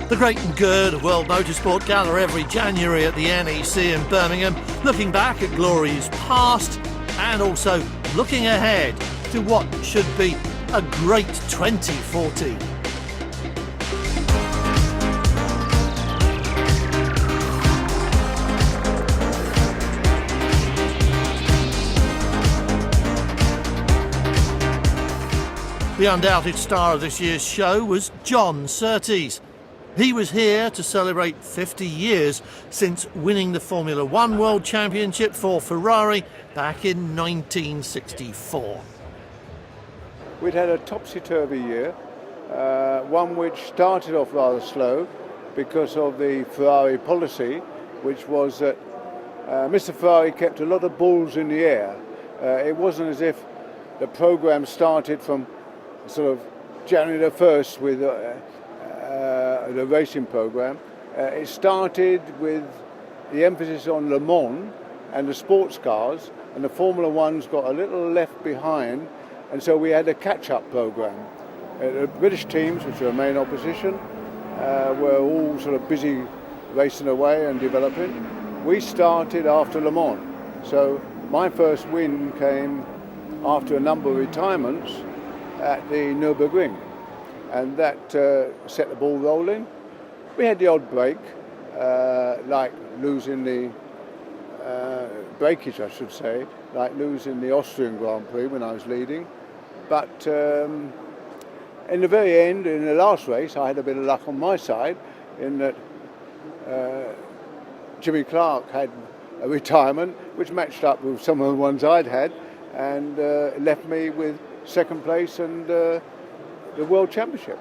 The great and good of World Motorsport gather every January at the NEC in Birmingham, looking back at glories past and also looking ahead to what should be a great 2014. The undoubted star of this year's show was John Surtees. He was here to celebrate 50 years since winning the Formula One World Championship for Ferrari back in 1964. We'd had a topsy-turvy year, one which started off rather slow because of the Ferrari policy, which was that Mr. Ferrari kept a lot of balls in the air. It wasn't as if the programme started from sort of January the 1st with the racing programme. It started with the emphasis on Le Mans and the sports cars, and the Formula One's got a little left behind, and so we had a catch-up programme. The British teams, which were the main opposition, were all sort of busy racing away and developing. We started after Le Mans, so my first win came after a number of retirements at the Nürburgring, and that set the ball rolling. We had the odd break, like losing the breakage, I should say, like losing the Austrian Grand Prix when I was leading. But in the very end, in the last race, I had a bit of luck on my side in that Jimmy Clark had a retirement, which matched up with some of the ones I'd had, and left me with second place and the World Championship.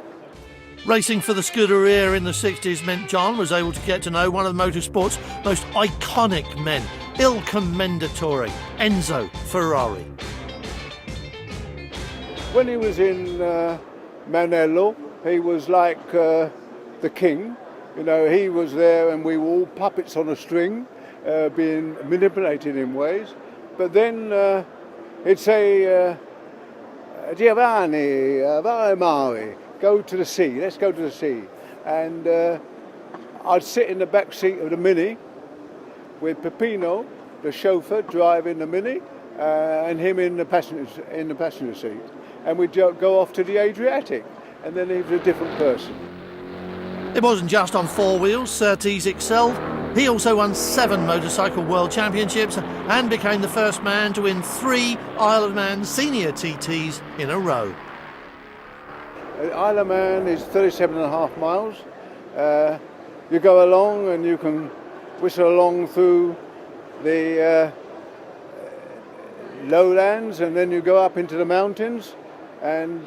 Racing for the Scuderia in the 60s meant John was able to get to know one of Motorsport's most iconic men, Il Commendatore, Enzo Ferrari. When he was in Maranello, he was like the king. You know, he was there and we were all puppets on a string, being manipulated in ways. But then he'd say, Giovanni, vai al mare, go to the sea, let's go to the sea. And I'd sit in the back seat of the Mini with Peppino, the chauffeur, driving the Mini, and him in the passenger seat. And we'd go off to the Adriatic, and then he was a different person. It wasn't just on four wheels Surtees excelled. He also won 7 motorcycle world championships and became the first man to win 3 Isle of Man senior TTs in a row. Isle of Man is 37.5 miles. You go along and you can whistle along through the lowlands, and then you go up into the mountains. And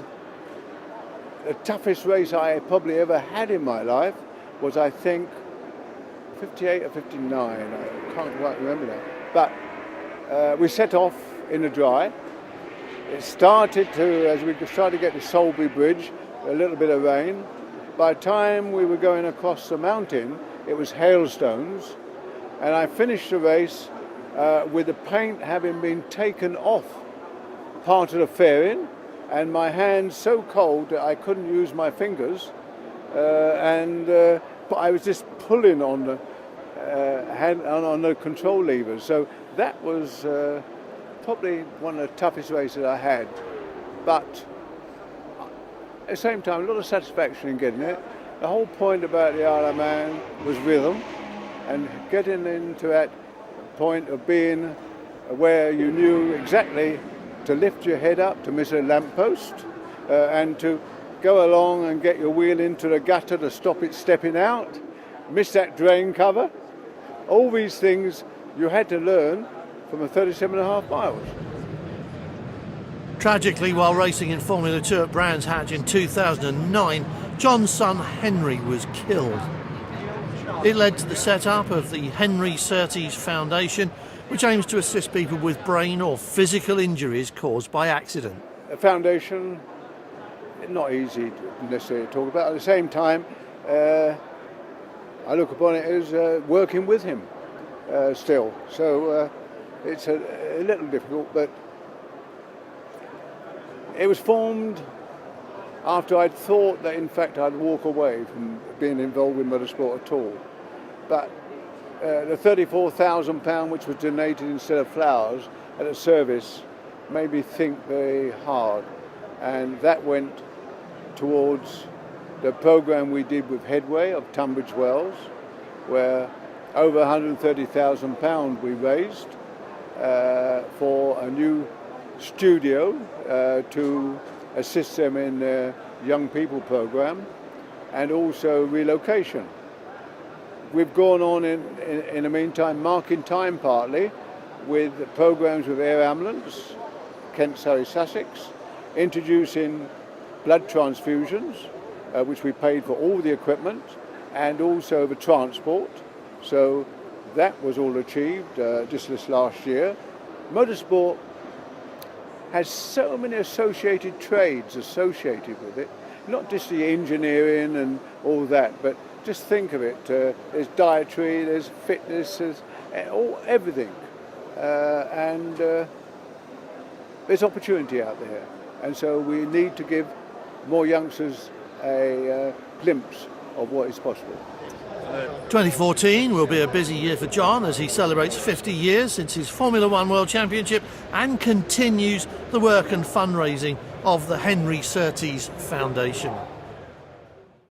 the toughest race I probably ever had in my life was, I think, 58 or 59, I can't quite remember that. But we set off in the dry. It started to, as we started to get to Solbury Bridge, a little bit of rain. By the time we were going across the mountain, it was hailstones. And I finished the race with the paint having been taken off part of the fairing, and my hands so cold that I couldn't use my fingers. But I was just pulling on the on the control levers. So that was probably one of the toughest races I had. But at the same time, a lot of satisfaction in getting it. The whole point about the Isle of Man was rhythm, and getting into that point of being where you knew exactly to lift your head up to miss a lamppost, and to go along and get your wheel into the gutter to stop it stepping out, miss that drain cover. All these things you had to learn from a 37.5 miles. Tragically, while racing in Formula 2 at Brands Hatch in 2009, John's son Henry was killed. It led to the set-up of the Henry Surtees Foundation, which aims to assist people with brain or physical injuries caused by accident. A foundation, not easy necessarily to talk about. At the same time, I look upon it as working with him still. So it's a little difficult, but it was formed after I'd thought that in fact I'd walk away from being involved with motorsport at all. But the £34,000 which was donated instead of flowers at a service made me think very hard, and that went towards the programme we did with Headway of Tunbridge Wells, where over £130,000 we raised for a new studio to assist them in their young people programme, and also relocation. We've gone on in the meantime, marking time partly, with programmes with Air Ambulance, Kent, Surrey, Sussex, introducing blood transfusions, which we paid for all the equipment, and also the transport. So that was all achieved just this last year. Motorsport has so many associated trades associated with it, not just the engineering and all that, but just think of it, there's dietary, there's fitness, there's everything. And there's opportunity out there. And so we need to give more youngsters a glimpse of what is possible. 2014 will be a busy year for John as he celebrates 50 years since his Formula One World Championship and continues the work and fundraising of the Henry Surtees Foundation.